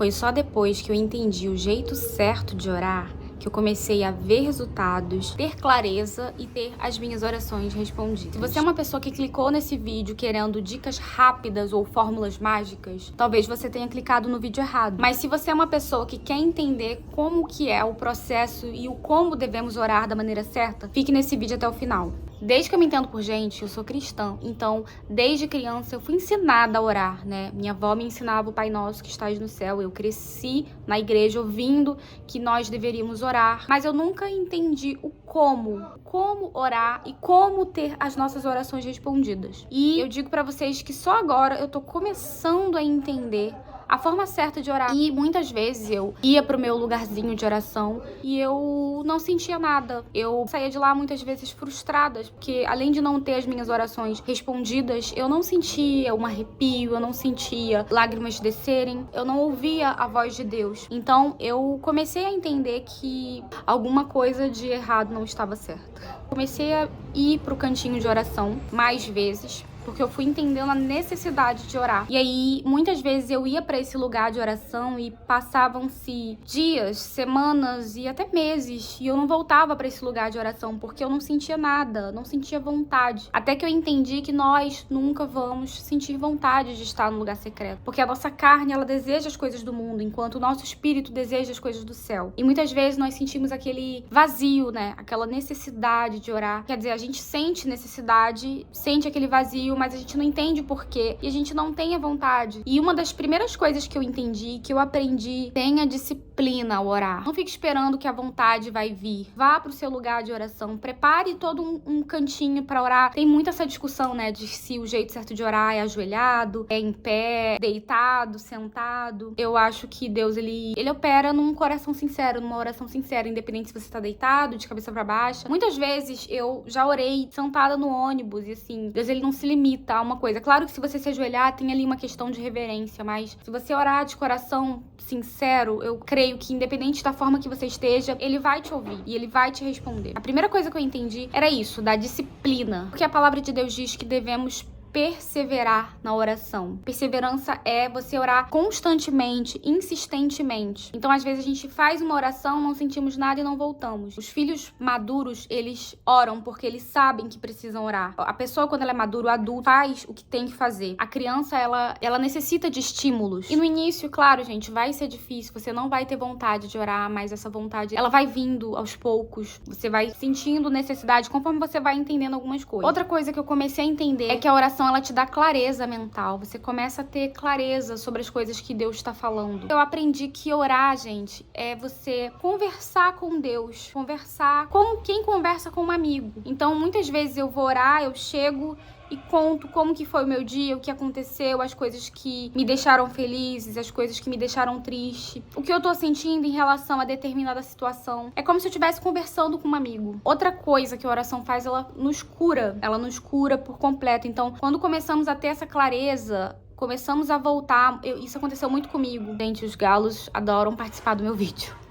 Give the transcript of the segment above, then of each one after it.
Foi só depois que eu entendi o jeito certo de orar que eu comecei a ver resultados, ter clareza e ter as minhas orações respondidas. Se você é uma pessoa que clicou nesse vídeo querendo dicas rápidas ou fórmulas mágicas, talvez você tenha clicado no vídeo errado. Mas se você é uma pessoa que quer entender como que é o processo e o como devemos orar da maneira certa, fique nesse vídeo até o final. Desde que eu me entendo por gente, eu sou cristã, então desde criança eu fui ensinada a orar, né? Minha avó me ensinava o Pai Nosso que estás no céu, eu cresci na igreja ouvindo que nós deveríamos orar, mas eu nunca entendi o como orar e como ter as nossas orações respondidas. E eu digo pra vocês que só agora eu tô começando a entender a forma certa de orar. E muitas vezes eu ia pro meu lugarzinho de oração e eu não sentia nada. Eu saía de lá muitas vezes frustrada, porque além de não ter as minhas orações respondidas, eu não sentia um arrepio, eu não sentia lágrimas descerem, eu não ouvia a voz de Deus. Então eu comecei a entender que alguma coisa de errado não estava certa. Comecei a ir pro cantinho de oração mais vezes, porque eu fui entendendo a necessidade de orar. E aí, muitas vezes eu ia pra esse lugar de oração e passavam-se dias, semanas e até meses, e eu não voltava pra esse lugar de oração, porque eu não sentia nada, não sentia vontade. Até que eu entendi que nós nunca vamos sentir vontade de estar no lugar secreto, porque a nossa carne, ela deseja as coisas do mundo, enquanto o nosso espírito deseja as coisas do céu. E muitas vezes nós sentimos aquele vazio, né? Aquela necessidade de orar. Quer dizer, a gente sente necessidade, sente aquele vazio, mas a gente não entende o porquê e a gente não tem a vontade. E uma das primeiras coisas que eu entendi, que eu aprendi, tenha disciplina ao orar. Não fique esperando que a vontade vai vir. Vá pro seu lugar de oração, prepare todo um cantinho pra orar. Tem muito essa discussão, né, de se o jeito certo de orar é ajoelhado, é em pé, deitado, sentado. Eu acho que Deus, ele opera num coração sincero, numa oração sincera, independente se você tá deitado, de cabeça pra baixo. Muitas vezes eu já orei sentada no ônibus e assim, Deus, ele não se limita a uma coisa. Claro que se você se ajoelhar, tem ali uma questão de reverência, mas se você orar de coração sincero, eu creio que independente da forma que você esteja, ele vai te ouvir e ele vai te responder. A primeira coisa que eu entendi era isso, da disciplina. Porque a palavra de Deus diz que devemos perseverar na oração. Perseverança é você orar constantemente, insistentemente. Então, às vezes, a gente faz uma oração, não sentimos nada e não voltamos. Os filhos maduros, eles oram porque eles sabem que precisam orar. A pessoa, quando ela é madura, o adulto, faz o que tem que fazer. A criança, ela necessita de estímulos. E no início, claro, gente, vai ser difícil. Você não vai ter vontade de orar, mas essa vontade, ela vai vindo aos poucos. Você vai sentindo necessidade conforme você vai entendendo algumas coisas. Outra coisa que eu comecei a entender é que a oração, ela te dá clareza mental. Você começa a ter clareza sobre as coisas que Deus está falando. Eu aprendi que orar, gente, é você conversar com Deus. Conversar como quem conversa com um amigo. Então, muitas vezes eu vou orar, eu chego e conto como que foi o meu dia, o que aconteceu, as coisas que me deixaram felizes, as coisas que me deixaram triste, o que eu tô sentindo em relação a determinada situação. É como se eu estivesse conversando com um amigo. Outra coisa que a oração faz, ela nos cura por completo. Então, quando começamos a ter essa clareza, começamos a voltar. Isso aconteceu muito comigo. Gente, os galos adoram participar do meu vídeo.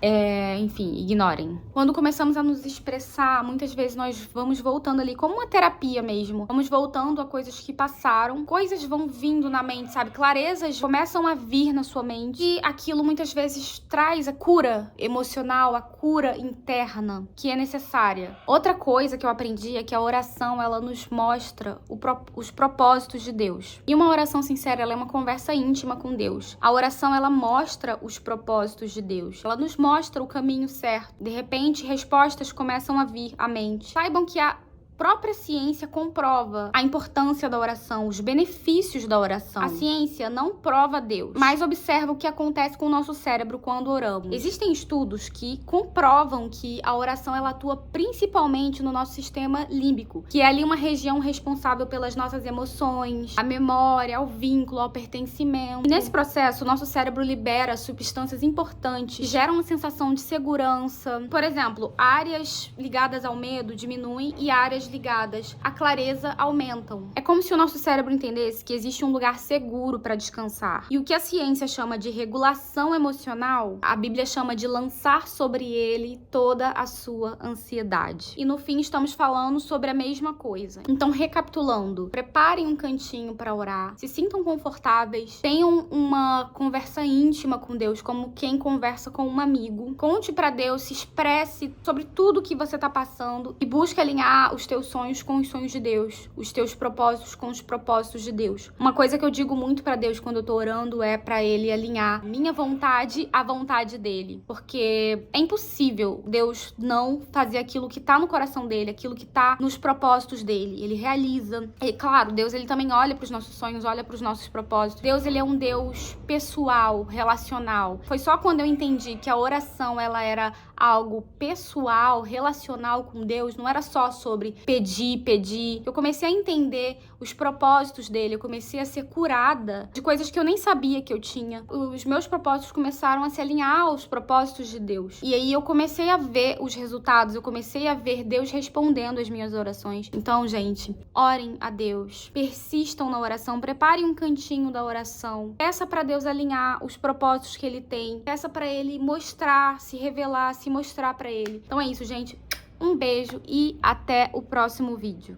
Enfim, ignorem. Quando começamos a nos expressar, muitas vezes nós vamos voltando ali, como uma terapia mesmo. Vamos voltando a coisas que passaram. Coisas vão vindo na mente, sabe? Clarezas começam a vir na sua mente. E aquilo muitas vezes traz a cura emocional, a cura interna, que é necessária. Outra coisa que eu aprendi é que a oração, ela nos mostra os propósitos de Deus. E uma oração sincera, ela é uma conversa íntima com Deus. A oração, ela mostra os propósitos de Deus. Ela nos mostra o caminho certo. De repente, respostas começam a vir à mente. Saibam que a própria ciência comprova a importância da oração, os benefícios da oração. A ciência não prova Deus, mas observa o que acontece com o nosso cérebro quando oramos. Existem estudos que comprovam que a oração, ela atua principalmente no nosso sistema límbico, que é ali uma região responsável pelas nossas emoções, a memória, ao vínculo, ao pertencimento. E nesse processo, o nosso cérebro libera substâncias importantes que geram uma sensação de segurança. Por exemplo, áreas ligadas ao medo diminuem e áreas ligadas à clareza aumentam. É como se o nosso cérebro entendesse que existe um lugar seguro para descansar. E o que a ciência chama de regulação emocional, a Bíblia chama de lançar sobre ele toda a sua ansiedade. E no fim estamos falando sobre a mesma coisa. Então, recapitulando, preparem um cantinho para orar, se sintam confortáveis, tenham uma conversa íntima com Deus, como quem conversa com um amigo. Conte para Deus, se expresse sobre tudo que você tá passando e busque alinhar os teus sonhos com os sonhos de Deus, os teus propósitos com os propósitos de Deus. Uma coisa que eu digo muito para Deus quando eu tô orando é para ele alinhar minha vontade à vontade dele, porque é impossível Deus não fazer aquilo que tá no coração dele, aquilo que tá nos propósitos dele. Ele realiza. E claro, Deus ele também olha para os nossos sonhos, olha para os nossos propósitos. Deus ele é um Deus pessoal, relacional. Foi só quando eu entendi que a oração ela era algo pessoal, relacional com Deus, não era só sobre pedir. Eu comecei a entender os propósitos dele, eu comecei a ser curada de coisas que eu nem sabia que eu tinha. Os meus propósitos começaram a se alinhar aos propósitos de Deus. E aí eu comecei a ver os resultados, eu comecei a ver Deus respondendo as minhas orações. Então, gente, orem a Deus, persistam na oração, preparem um cantinho da oração, peça para Deus alinhar os propósitos que ele tem, peça para ele mostrar, se revelar, se mostrar para ele. Então é isso, gente. Um beijo e até o próximo vídeo.